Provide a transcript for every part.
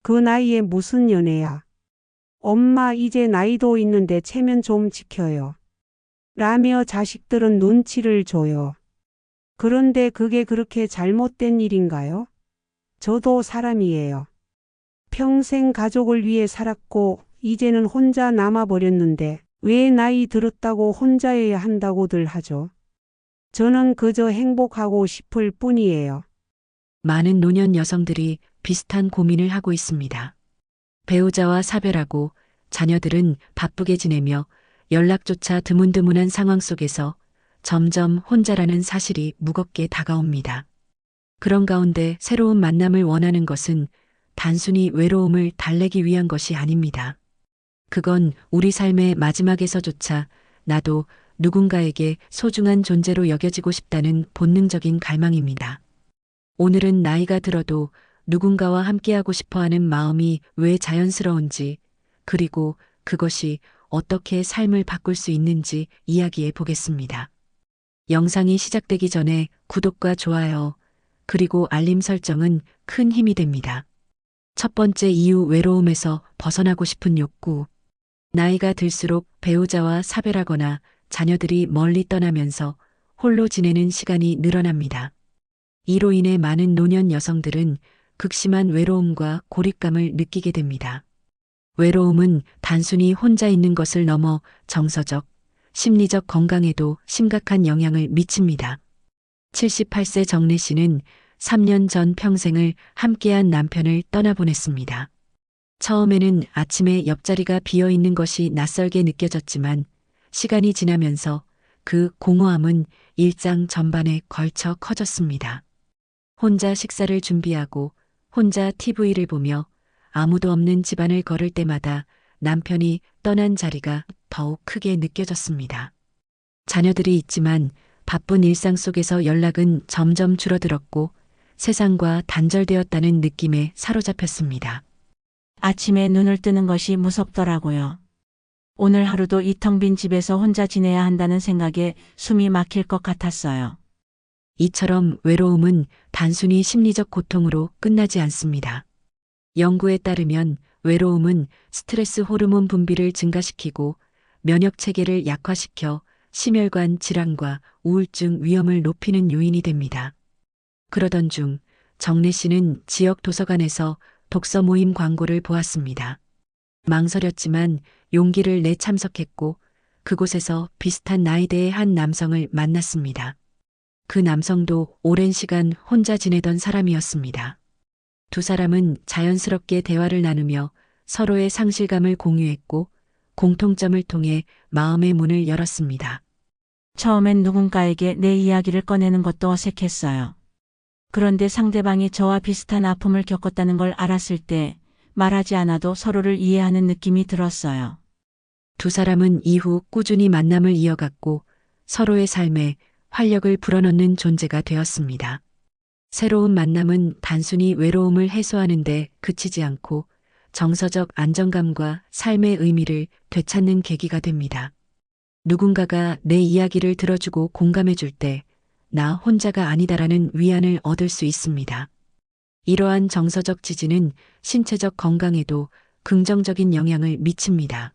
그 나이에 무슨 연애야. 엄마 이제 나이도 있는데 체면 좀 지켜요. 라며 자식들은 눈치를 줘요. 그런데 그게 그렇게 잘못된 일인가요? 저도 사람이에요. 평생 가족을 위해 살았고 이제는 혼자 남아버렸는데 왜 나이 들었다고 혼자여야 한다고들 하죠. 저는 그저 행복하고 싶을 뿐이에요. 많은 노년 여성들이 비슷한 고민을 하고 있습니다. 배우자와 사별하고 자녀들은 바쁘게 지내며 연락조차 드문드문한 상황 속에서 점점 혼자라는 사실이 무겁게 다가옵니다. 그런 가운데 새로운 만남을 원하는 것은 단순히 외로움을 달래기 위한 것이 아닙니다. 그건 우리 삶의 마지막에서조차 나도 누군가에게 소중한 존재로 여겨지고 싶다는 본능적인 갈망입니다. 오늘은 나이가 들어도 누군가와 함께하고 싶어 하는 마음이 왜 자연스러운지, 그리고 그것이 어떻게 삶을 바꿀 수 있는지 이야기해 보겠습니다. 영상이 시작되기 전에 구독과 좋아요, 그리고 알림 설정은 큰 힘이 됩니다. 첫 번째 이유, 외로움에서 벗어나고 싶은 욕구. 나이가 들수록 배우자와 사별하거나 자녀들이 멀리 떠나면서 홀로 지내는 시간이 늘어납니다. 이로 인해 많은 노년 여성들은 극심한 외로움과 고립감을 느끼게 됩니다. 외로움은 단순히 혼자 있는 것을 넘어 정서적, 심리적 건강에도 심각한 영향을 미칩니다. 78세 정래 씨는 3년 전 평생을 함께한 남편을 떠나보냈습니다. 처음에는 아침에 옆자리가 비어 있는 것이 낯설게 느껴졌지만 시간이 지나면서 그 공허함은 일상 전반에 걸쳐 커졌습니다. 혼자 식사를 준비하고 혼자 TV를 보며 아무도 없는 집안을 걸을 때마다 남편이 떠난 자리가 더욱 크게 느껴졌습니다. 자녀들이 있지만 바쁜 일상 속에서 연락은 점점 줄어들었고 세상과 단절되었다는 느낌에 사로잡혔습니다. 아침에 눈을 뜨는 것이 무섭더라고요. 오늘 하루도 이 텅 빈 집에서 혼자 지내야 한다는 생각에 숨이 막힐 것 같았어요. 이처럼 외로움은 단순히 심리적 고통으로 끝나지 않습니다. 연구에 따르면 외로움은 스트레스 호르몬 분비를 증가시키고 면역 체계를 약화시켜 심혈관 질환과 우울증 위험을 높이는 요인이 됩니다. 그러던 중 정래 씨는 지역 도서관에서 독서 모임 광고를 보았습니다. 망설였지만 용기를 내 참석했고 그곳에서 비슷한 나이대의 한 남성을 만났습니다. 그 남성도 오랜 시간 혼자 지내던 사람이었습니다. 두 사람은 자연스럽게 대화를 나누며 서로의 상실감을 공유했고 공통점을 통해 마음의 문을 열었습니다. 처음엔 누군가에게 내 이야기를 꺼내는 것도 어색했어요. 그런데 상대방이 저와 비슷한 아픔을 겪었다는 걸 알았을 때 말하지 않아도 서로를 이해하는 느낌이 들었어요. 두 사람은 이후 꾸준히 만남을 이어갔고 서로의 삶에 활력을 불어넣는 존재가 되었습니다. 새로운 만남은 단순히 외로움을 해소하는 데 그치지 않고 정서적 안정감과 삶의 의미를 되찾는 계기가 됩니다. 누군가가 내 이야기를 들어주고 공감해줄 때 나 혼자가 아니다라는 위안을 얻을 수 있습니다. 이러한 정서적 지지는 신체적 건강에도 긍정적인 영향을 미칩니다.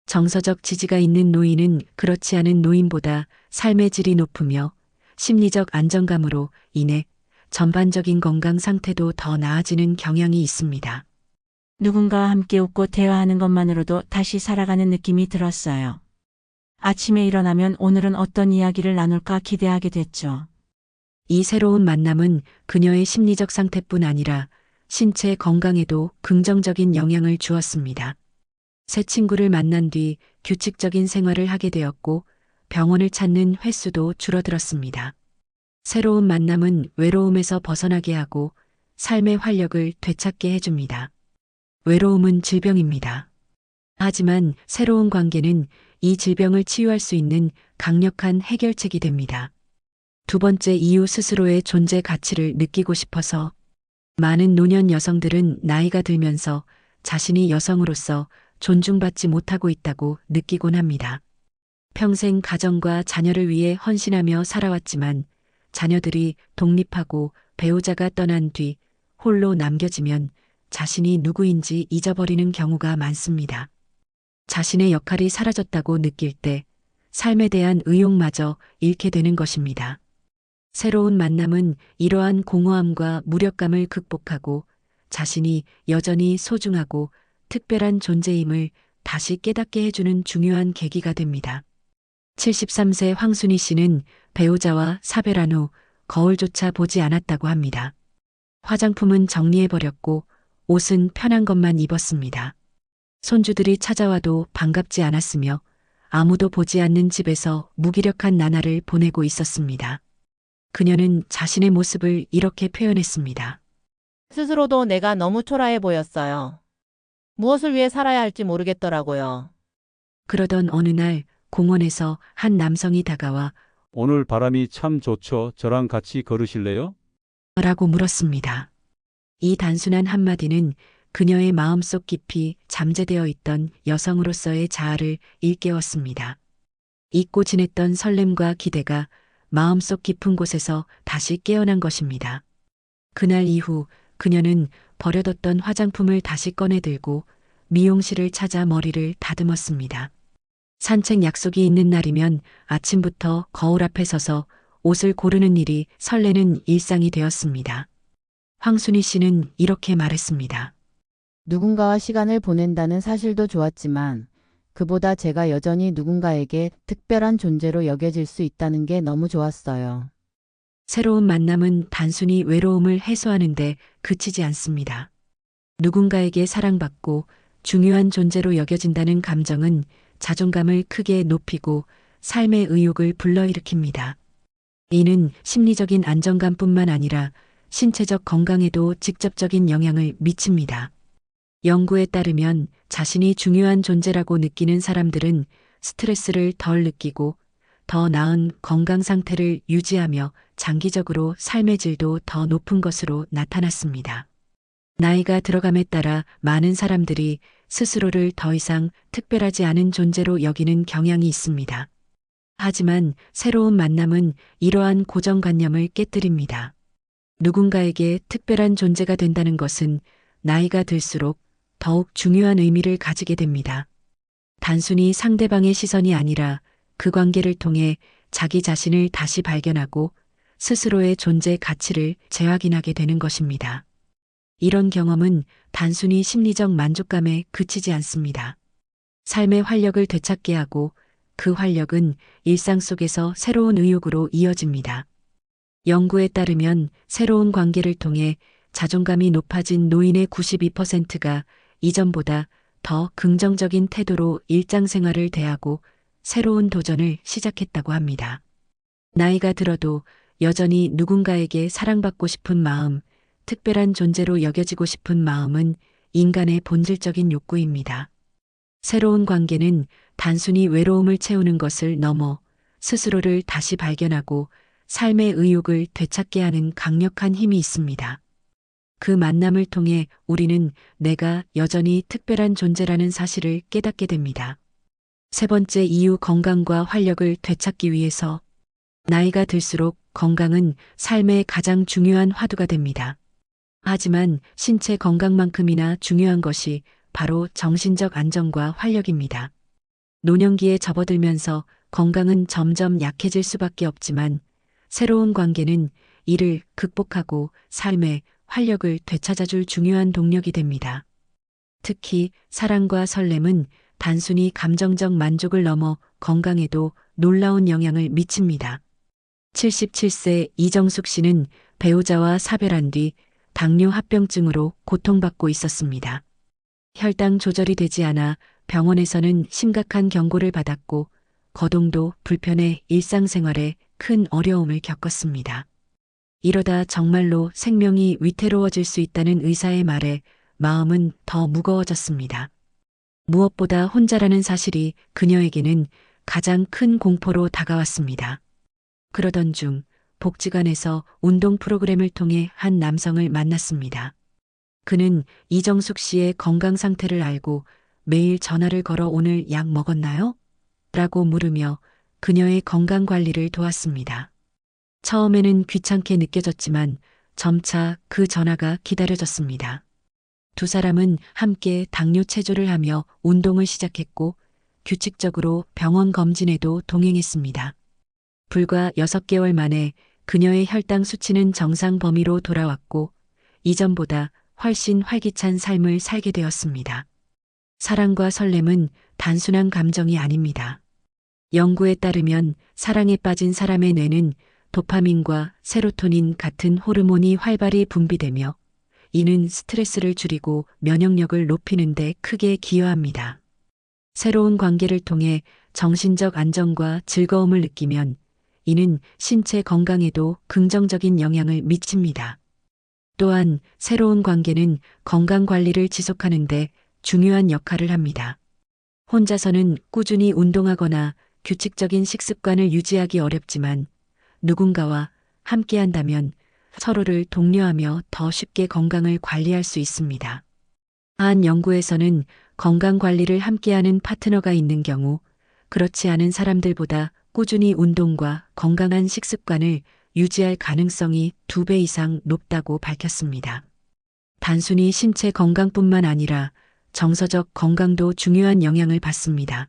정서적 지지가 있는 노인은 그렇지 않은 노인보다 삶의 질이 높으며 심리적 안정감으로 인해 전반적인 건강 상태도 더 나아지는 경향이 있습니다. 누군가와 함께 웃고 대화하는 것만으로도 다시 살아가는 느낌이 들었어요. 아침에 일어나면 오늘은 어떤 이야기를 나눌까 기대하게 됐죠. 이 새로운 만남은 그녀의 심리적 상태뿐 아니라 신체 건강에도 긍정적인 영향을 주었습니다. 새 친구를 만난 뒤 규칙적인 생활을 하게 되었고 병원을 찾는 횟수도 줄어들었습니다. 새로운 만남은 외로움에서 벗어나게 하고 삶의 활력을 되찾게 해줍니다. 외로움은 질병입니다. 하지만 새로운 관계는 이 질병을 치유할 수 있는 강력한 해결책이 됩니다. 두 번째 이유, 스스로의 존재 가치를 느끼고 싶어서. 많은 노년 여성들은 나이가 들면서 자신이 여성으로서 존중받지 못하고 있다고 느끼곤 합니다. 평생 가정과 자녀를 위해 헌신하며 살아왔지만 자녀들이 독립하고 배우자가 떠난 뒤 홀로 남겨지면 자신이 누구인지 잊어버리는 경우가 많습니다. 자신의 역할이 사라졌다고 느낄 때 삶에 대한 의욕마저 잃게 되는 것입니다. 새로운 만남은 이러한 공허함과 무력감을 극복하고 자신이 여전히 소중하고 특별한 존재임을 다시 깨닫게 해주는 중요한 계기가 됩니다. 73세 황순희 씨는 배우자와 사별한 후 거울조차 보지 않았다고 합니다. 화장품은 정리해버렸고 옷은 편한 것만 입었습니다. 손주들이 찾아와도 반갑지 않았으며 아무도 보지 않는 집에서 무기력한 나날을 보내고 있었습니다. 그녀는 자신의 모습을 이렇게 표현했습니다. 스스로도 내가 너무 초라해 보였어요. 무엇을 위해 살아야 할지 모르겠더라고요. 그러던 어느 날 공원에서 한 남성이 다가와 오늘 바람이 참 좋죠. 저랑 같이 걸으실래요? 라고 물었습니다. 이 단순한 한마디는 그녀의 마음속 깊이 잠재되어 있던 여성으로서의 자아를 일깨웠습니다. 잊고 지냈던 설렘과 기대가 마음속 깊은 곳에서 다시 깨어난 것입니다. 그날 이후 그녀는 버려뒀던 화장품을 다시 꺼내들고 미용실을 찾아 머리를 다듬었습니다. 산책 약속이 있는 날이면 아침부터 거울 앞에 서서 옷을 고르는 일이 설레는 일상이 되었습니다. 황순희 씨는 이렇게 말했습니다. 누군가와 시간을 보낸다는 사실도 좋았지만 그보다 제가 여전히 누군가에게 특별한 존재로 여겨질 수 있다는 게 너무 좋았어요. 새로운 만남은 단순히 외로움을 해소하는데 그치지 않습니다. 누군가에게 사랑받고 중요한 존재로 여겨진다는 감정은 자존감을 크게 높이고 삶의 의욕을 불러일으킵니다. 이는 심리적인 안정감뿐만 아니라 신체적 건강에도 직접적인 영향을 미칩니다. 연구에 따르면 자신이 중요한 존재라고 느끼는 사람들은 스트레스를 덜 느끼고 더 나은 건강 상태를 유지하며 장기적으로 삶의 질도 더 높은 것으로 나타났습니다. 나이가 들어감에 따라 많은 사람들이 스스로를 더 이상 특별하지 않은 존재로 여기는 경향이 있습니다. 하지만 새로운 만남은 이러한 고정관념을 깨뜨립니다. 누군가에게 특별한 존재가 된다는 것은 나이가 들수록 더욱 중요한 의미를 가지게 됩니다. 단순히 상대방의 시선이 아니라 그 관계를 통해 자기 자신을 다시 발견하고 스스로의 존재 가치를 재확인하게 되는 것입니다. 이런 경험은 단순히 심리적 만족감에 그치지 않습니다. 삶의 활력을 되찾게 하고 그 활력은 일상 속에서 새로운 의욕으로 이어집니다. 연구에 따르면 새로운 관계를 통해 자존감이 높아진 노인의 92%가 이전보다 더 긍정적인 태도로 일상생활을 대하고 새로운 도전을 시작했다고 합니다. 나이가 들어도 여전히 누군가에게 사랑받고 싶은 마음, 특별한 존재로 여겨지고 싶은 마음은 인간의 본질적인 욕구입니다. 새로운 관계는 단순히 외로움을 채우는 것을 넘어 스스로를 다시 발견하고 삶의 의욕을 되찾게 하는 강력한 힘이 있습니다. 그 만남을 통해 우리는 내가 여전히 특별한 존재라는 사실을 깨닫게 됩니다. 세 번째 이유, 건강과 활력을 되찾기 위해서. 나이가 들수록 건강은 삶의 가장 중요한 화두가 됩니다. 하지만 신체 건강만큼이나 중요한 것이 바로 정신적 안정과 활력입니다. 노년기에 접어들면서 건강은 점점 약해질 수밖에 없지만 새로운 관계는 이를 극복하고 삶의 활력을 되찾아줄 중요한 동력이 됩니다. 특히 사랑과 설렘은 단순히 감정적 만족을 넘어 건강에도 놀라운 영향을 미칩니다. 77세 이정숙 씨는 배우자와 사별한 뒤 당뇨 합병증으로 고통받고 있었습니다. 혈당 조절이 되지 않아 병원에서는 심각한 경고를 받았고 거동도 불편해 일상생활에 큰 어려움을 겪었습니다. 이러다 정말로 생명이 위태로워질 수 있다는 의사의 말에 마음은 더 무거워졌습니다. 무엇보다 혼자라는 사실이 그녀에게는 가장 큰 공포로 다가왔습니다. 그러던 중 복지관에서 운동 프로그램을 통해 한 남성을 만났습니다. 그는 이정숙 씨의 건강 상태를 알고 매일 전화를 걸어 오늘 약 먹었나요? 라고 물으며 그녀의 건강 관리를 도왔습니다. 처음에는 귀찮게 느껴졌지만 점차 그 전화가 기다려졌습니다. 두 사람은 함께 당뇨 체조를 하며 운동을 시작했고 규칙적으로 병원 검진에도 동행했습니다. 불과 6개월 만에 그녀의 혈당 수치는 정상 범위로 돌아왔고 이전보다 훨씬 활기찬 삶을 살게 되었습니다. 사랑과 설렘은 단순한 감정이 아닙니다. 연구에 따르면 사랑에 빠진 사람의 뇌는 도파민과 세로토닌 같은 호르몬이 활발히 분비되며 이는 스트레스를 줄이고 면역력을 높이는 데 크게 기여합니다. 새로운 관계를 통해 정신적 안정과 즐거움을 느끼면 이는 신체 건강에도 긍정적인 영향을 미칩니다. 또한 새로운 관계는 건강 관리를 지속하는 데 중요한 역할을 합니다. 혼자서는 꾸준히 운동하거나 규칙적인 식습관을 유지하기 어렵지만 누군가와 함께한다면 서로를 독려하며 더 쉽게 건강을 관리할 수 있습니다. 한 연구에서는 건강 관리를 함께하는 파트너가 있는 경우 그렇지 않은 사람들보다 꾸준히 운동과 건강한 식습관을 유지할 가능성이 2배 이상 높다고 밝혔습니다. 단순히 신체 건강뿐만 아니라 정서적 건강도 중요한 영향을 받습니다.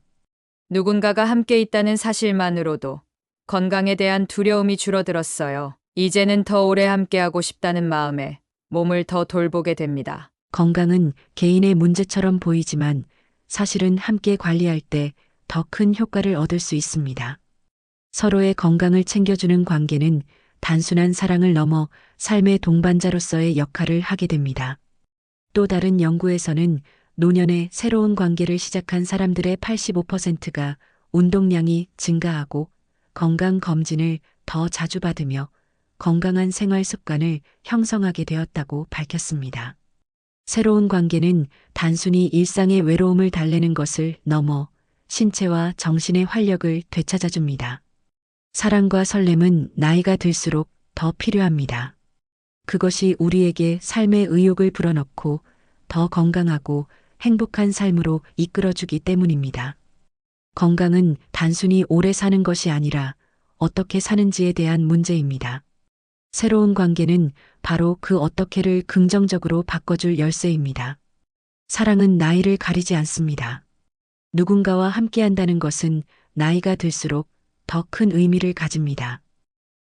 누군가가 함께 있다는 사실만으로도 건강에 대한 두려움이 줄어들었어요. 이제는 더 오래 함께하고 싶다는 마음에 몸을 더 돌보게 됩니다. 건강은 개인의 문제처럼 보이지만 사실은 함께 관리할 때 더 큰 효과를 얻을 수 있습니다. 서로의 건강을 챙겨주는 관계는 단순한 사랑을 넘어 삶의 동반자로서의 역할을 하게 됩니다. 또 다른 연구에서는 노년에 새로운 관계를 시작한 사람들의 85%가 운동량이 증가하고 건강검진을 더 자주 받으며 건강한 생활 습관을 형성하게 되었다고 밝혔습니다. 새로운 관계는 단순히 일상의 외로움을 달래는 것을 넘어 신체와 정신의 활력을 되찾아줍니다. 사랑과 설렘은 나이가 들수록 더 필요합니다. 그것이 우리에게 삶의 의욕을 불어넣고 더 건강하고 행복한 삶으로 이끌어주기 때문입니다. 건강은 단순히 오래 사는 것이 아니라 어떻게 사는지에 대한 문제입니다. 새로운 관계는 바로 그 어떻게를 긍정적으로 바꿔줄 열쇠입니다. 사랑은 나이를 가리지 않습니다. 누군가와 함께한다는 것은 나이가 들수록 더 큰 의미를 가집니다.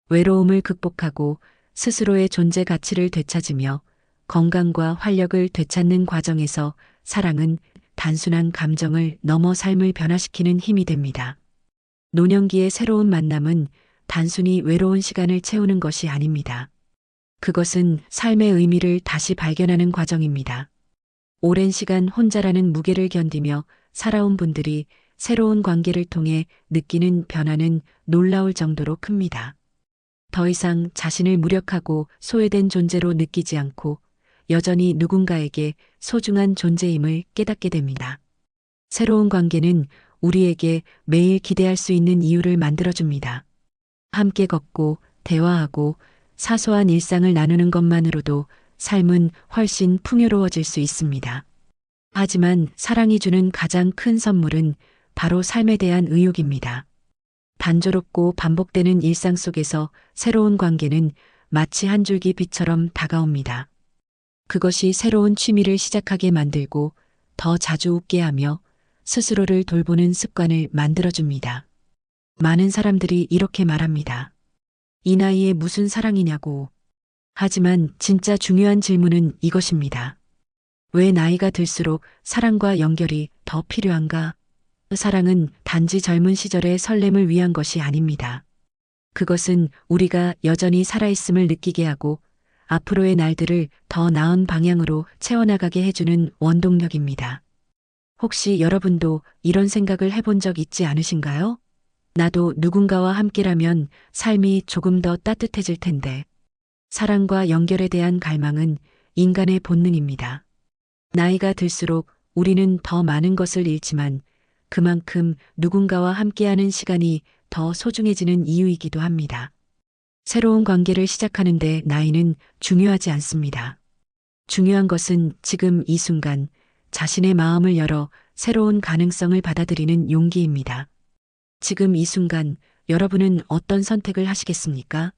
외로움을 극복하고 스스로의 존재 가치를 되찾으며 건강과 활력을 되찾는 과정에서 사랑은 단순한 감정을 넘어 삶을 변화시키는 힘이 됩니다. 노년기의 새로운 만남은 단순히 외로운 시간을 채우는 것이 아닙니다. 그것은 삶의 의미를 다시 발견하는 과정입니다. 오랜 시간 혼자라는 무게를 견디며 살아온 분들이 새로운 관계를 통해 느끼는 변화는 놀라울 정도로 큽니다. 더 이상 자신을 무력하고 소외된 존재로 느끼지 않고 여전히 누군가에게 소중한 존재임을 깨닫게 됩니다. 새로운 관계는 우리에게 매일 기대할 수 있는 이유를 만들어줍니다. 함께 걷고 대화하고 사소한 일상을 나누는 것만으로도 삶은 훨씬 풍요로워질 수 있습니다. 하지만 사랑이 주는 가장 큰 선물은 바로 삶에 대한 의욕입니다. 단조롭고 반복되는 일상 속에서 새로운 관계는 마치 한 줄기 빛처럼 다가옵니다. 그것이 새로운 취미를 시작하게 만들고 더 자주 웃게 하며 스스로를 돌보는 습관을 만들어줍니다. 많은 사람들이 이렇게 말합니다. 이 나이에 무슨 사랑이냐고. 하지만 진짜 중요한 질문은 이것입니다. 왜 나이가 들수록 사랑과 연결이 더 필요한가? 사랑은 단지 젊은 시절의 설렘을 위한 것이 아닙니다. 그것은 우리가 여전히 살아있음을 느끼게 하고 앞으로의 날들을 더 나은 방향으로 채워나가게 해주는 원동력입니다. 혹시 여러분도 이런 생각을 해본 적 있지 않으신가요? 나도 누군가와 함께라면 삶이 조금 더 따뜻해질 텐데. 사랑과 연결에 대한 갈망은 인간의 본능입니다. 나이가 들수록 우리는 더 많은 것을 잃지만 그만큼 누군가와 함께하는 시간이 더 소중해지는 이유이기도 합니다. 새로운 관계를 시작하는데 나이는 중요하지 않습니다. 중요한 것은 지금 이 순간 자신의 마음을 열어 새로운 가능성을 받아들이는 용기입니다. 지금 이 순간 여러분은 어떤 선택을 하시겠습니까?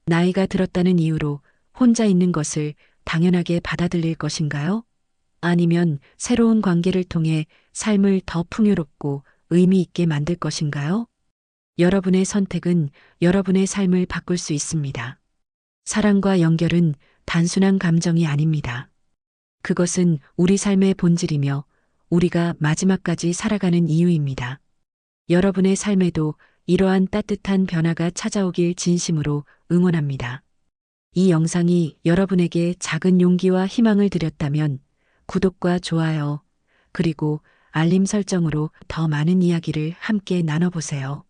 나이가 들었다는 이유로 혼자 있는 것을 당연하게 받아들일 것인가요? 아니면 새로운 관계를 통해 삶을 더 풍요롭고 의미 있게 만들 것인가요? 여러분의 선택은 여러분의 삶을 바꿀 수 있습니다. 사랑과 연결은 단순한 감정이 아닙니다. 그것은 우리 삶의 본질이며 우리가 마지막까지 살아가는 이유입니다. 여러분의 삶에도 이러한 따뜻한 변화가 찾아오길 진심으로 응원합니다. 이 영상이 여러분에게 작은 용기와 희망을 드렸다면 구독과 좋아요, 그리고 알림 설정으로 더 많은 이야기를 함께 나눠보세요.